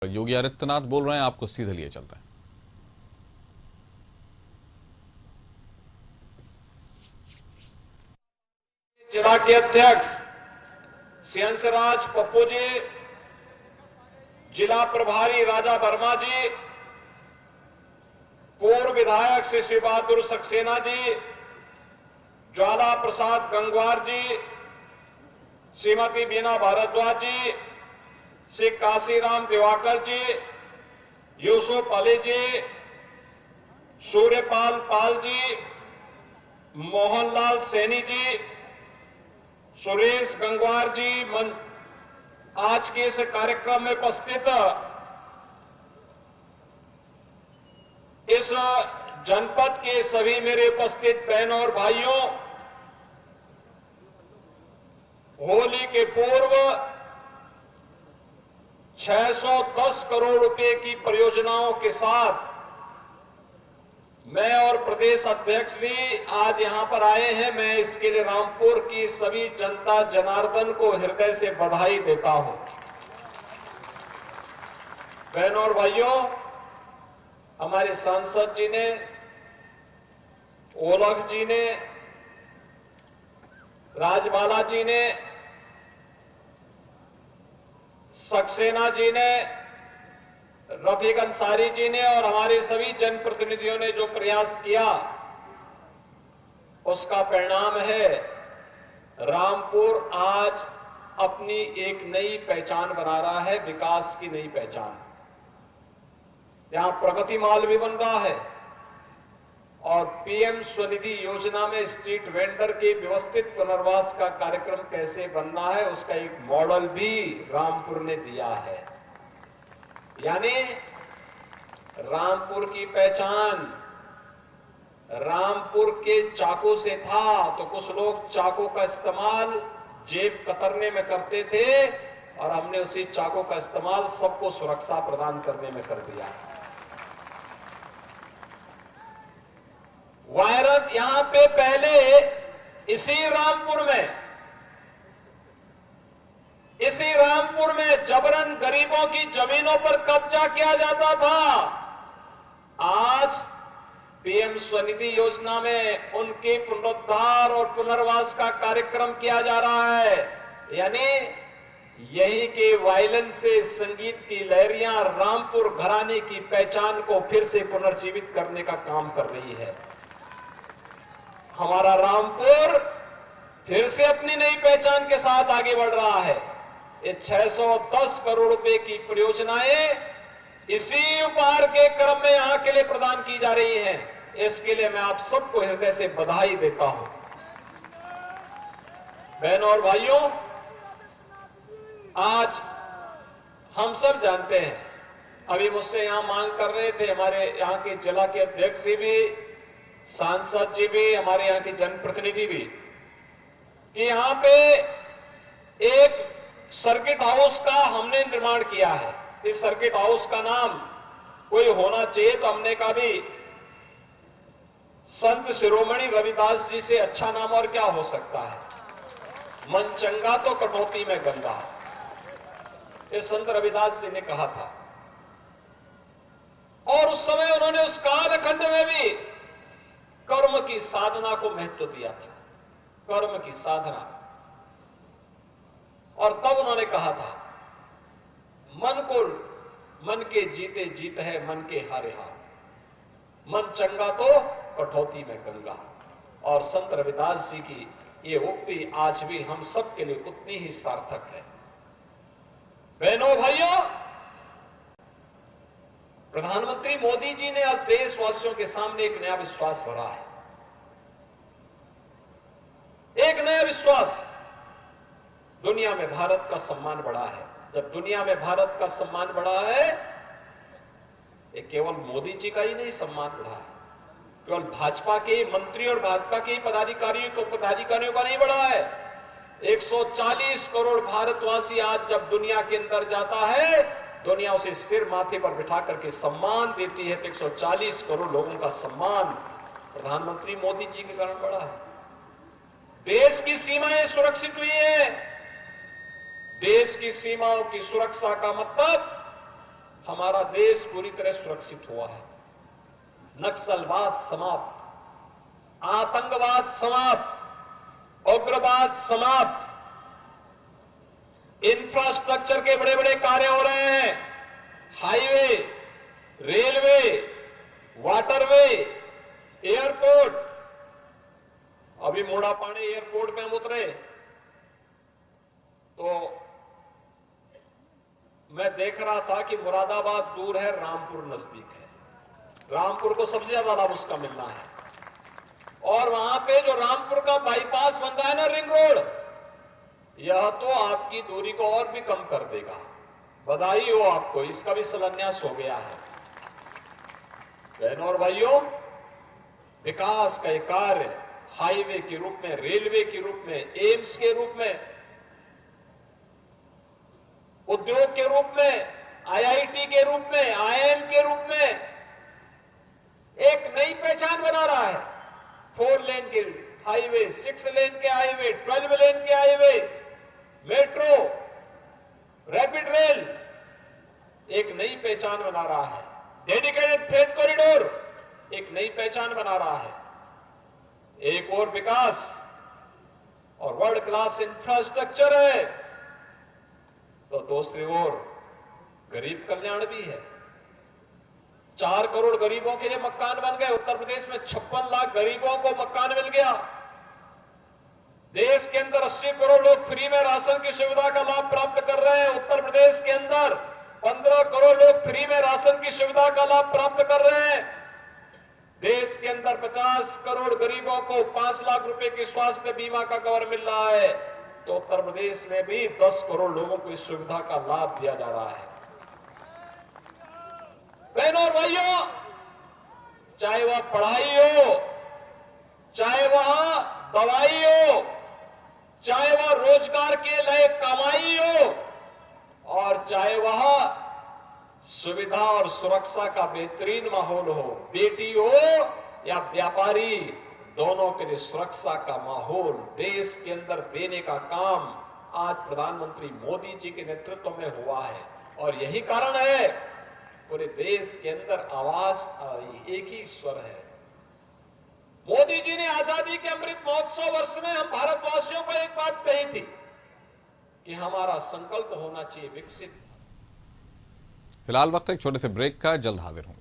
योगी आदित्यनाथ बोल रहे हैं, आपको सीधे लिए चलता है। जिला के अध्यक्ष सिंहसराज पप्पू जी, जिला प्रभारी राजा वर्मा जी, पूर्व विधायक श्री शिव बहादुर सक्सेना जी, ज्वाला प्रसाद गंगवार जी, श्रीमती बीना भारद्वाज जी, श्री काशीराम दिवाकर जी, यूसुफ अली जी, सूर्यपाल पाल जी, मोहनलाल सैनी जी, सुरेश गंगवार जी, आज के इस कार्यक्रम में उपस्थित इस जनपद के सभी मेरे उपस्थित बहनों और भाइयों, होली के पूर्व 610 करोड़ रुपए की परियोजनाओं के साथ मैं और प्रदेश अध्यक्ष जी आज यहां पर आए हैं। मैं इसके लिए रामपुर की सभी जनता जनार्दन को हृदय से बधाई देता हूं। बहनों और भाइयों, हमारे सांसद जी ने, ओलख जी ने, राजबाला जी ने, सक्सेना जी ने, रफीक अंसारी जी ने और हमारे सभी जनप्रतिनिधियों ने जो प्रयास किया, उसका परिणाम है रामपुर आज अपनी एक नई पहचान बना रहा है, विकास की नई पहचान। यहां प्रगति माल भी बन रहा है और पीएम स्वनिधि योजना में स्ट्रीट वेंडर के व्यवस्थित पुनर्वास का कार्यक्रम कैसे बनना है, उसका एक मॉडल भी रामपुर ने दिया है। यानी रामपुर की पहचान रामपुर के चाकू से था, तो कुछ लोग चाकू का इस्तेमाल जेब कतरने में करते थे और हमने उसी चाकू का इस्तेमाल सबको सुरक्षा प्रदान करने में कर दिया। वायरस यहां पे पहले इसी रामपुर में जबरन गरीबों की जमीनों पर कब्जा किया जाता था। आज पीएम स्वनिधि योजना में उनके पुनरुद्धार और पुनर्वास का कार्यक्रम किया जा रहा है। यानी यही के वायलिन से संगीत की लहरियां रामपुर घराने की पहचान को फिर से पुनर्जीवित करने का काम कर रही है। हमारा रामपुर फिर से अपनी नई पहचान के साथ आगे बढ़ रहा है। ये 610 करोड़ रुपए की परियोजनाएं इसी उपहार के क्रम में यहां के लिए प्रदान की जा रही हैं। इसके लिए मैं आप सबको हृदय से बधाई देता हूं। बहनों और भाइयों, आज हम सब जानते हैं, अभी मुझसे यहां मांग कर रहे थे हमारे यहां के जिला के अध्यक्ष जी भी, सांसद जी भी, हमारे यहां के जनप्रतिनिधि भी, कि यहां पे एक सर्किट हाउस का हमने निर्माण किया है। इस सर्किट हाउस का नाम कोई होना चाहिए, तो हमने कहा भी संत शिरोमणि रविदास जी से अच्छा नाम और क्या हो सकता है। मन चंगा तो कटौती में गंगा, ये संत रविदास जी ने कहा था। और उस समय उन्होंने उस कालखंड में भी कर्म की साधना को महत्व दिया था, कर्म की साधना। और तब उन्होंने कहा था, मन के जीते जीत है, मन के हारे हार, मन चंगा तो कठौती में गंगा। और संत रविदास जी की ये उक्ति आज भी हम सब के लिए उतनी ही सार्थक है। बहनों भाइयों, प्रधानमंत्री मोदी जी ने आज देशवासियों के सामने एक नया विश्वास भरा है, एक नया विश्वास। दुनिया में भारत का सम्मान बढ़ा है। जब दुनिया में भारत का सम्मान बढ़ा है, ये केवल मोदी जी का ही नहीं सम्मान बढ़ा है, केवल भाजपा के मंत्री और भाजपा के पदाधिकारियों का नहीं बढ़ा है। 140 करोड़ भारतवासी आज जब दुनिया के अंदर जाता है, दुनिया उसे सिर माथे पर बिठा करके सम्मान देती है। तो 140 करोड़ लोगों का सम्मान प्रधानमंत्री मोदी जी के कारण बढ़ा है। देश की सीमाएं सुरक्षित हुई है। देश की सीमाओं की सुरक्षा का मतलब हमारा देश पूरी तरह सुरक्षित हुआ है। नक्सलवाद समाप्त, आतंकवाद समाप्त, उग्रवाद समाप्त, इंफ्रास्ट्रक्चर के बड़े बड़े कार्य हो रहे हैं। Highway, railway, waterway, airport. अभी मोड़ापानी एयरपोर्ट पे हम उतरे तो मैं देख रहा था कि मुरादाबाद दूर है, रामपुर नजदीक है। रामपुर को सबसे ज्यादा लाभ उसका मिलना है। और वहां पे जो रामपुर का बाईपास बन रहा है ना, रिंग रोड, यह तो आपकी दूरी को और भी कम कर देगा। बधाई हो आपको, इसका भी शिलान्यास हो गया है। बहनों और भाइयों, विकास का एक कार्य हाईवे के रूप में, रेलवे के रूप में, एम्स के रूप में, उद्योग के रूप में, आईआईटी के रूप में, आईआईएम के रूप में एक नई पहचान बना रहा है। 4 लेन के हाईवे, 6 लेन के हाईवे, 12 लेन के हाईवे, मेट्रो, रैपिड रेल एक नई पहचान बना रहा है। डेडिकेटेड फ्रेट कॉरिडोर एक नई पहचान बना रहा है। एक और विकास और वर्ल्ड क्लास इंफ्रास्ट्रक्चर है तो दूसरी ओर गरीब कल्याण भी है। 4 करोड़ गरीबों के लिए मकान बन गए। उत्तर प्रदेश में 56 लाख गरीबों को मकान मिल गया। देश के अंदर 80 करोड़ लोग फ्री में राशन की सुविधा का लाभ प्राप्त कर रहे हैं। उत्तर प्रदेश के अंदर 15 करोड़ लोग फ्री में राशन की सुविधा का लाभ प्राप्त कर रहे हैं। देश के अंदर 50 करोड़ गरीबों को 5 लाख रुपए की स्वास्थ्य बीमा का कवर मिल रहा है। तो उत्तर प्रदेश में भी 10 करोड़ लोगों को इस सुविधा का लाभ दिया जा रहा है। बहनों और भाइयों, चाहे वह पढ़ाई हो, चाहे वह दवाई हो, चाहे वह रोजगार के लिए कमाई हो, और चाहे वह सुविधा और सुरक्षा का बेहतरीन माहौल हो, बेटी हो या व्यापारी, दोनों के लिए सुरक्षा का माहौल देश के अंदर देने का काम आज प्रधानमंत्री मोदी जी के नेतृत्व में हुआ है। और यही कारण है पूरे देश के अंदर आवाज एक ही स्वर है। मोदी जी ने आजादी के अमृत महोत्सव वर्ष में हम भारतवासियों को एक बात कही थी कि हमारा संकल्प होना चाहिए विकसित। फिलहाल वक्त एक छोटे से ब्रेक का, जल्द हाजिर हूं।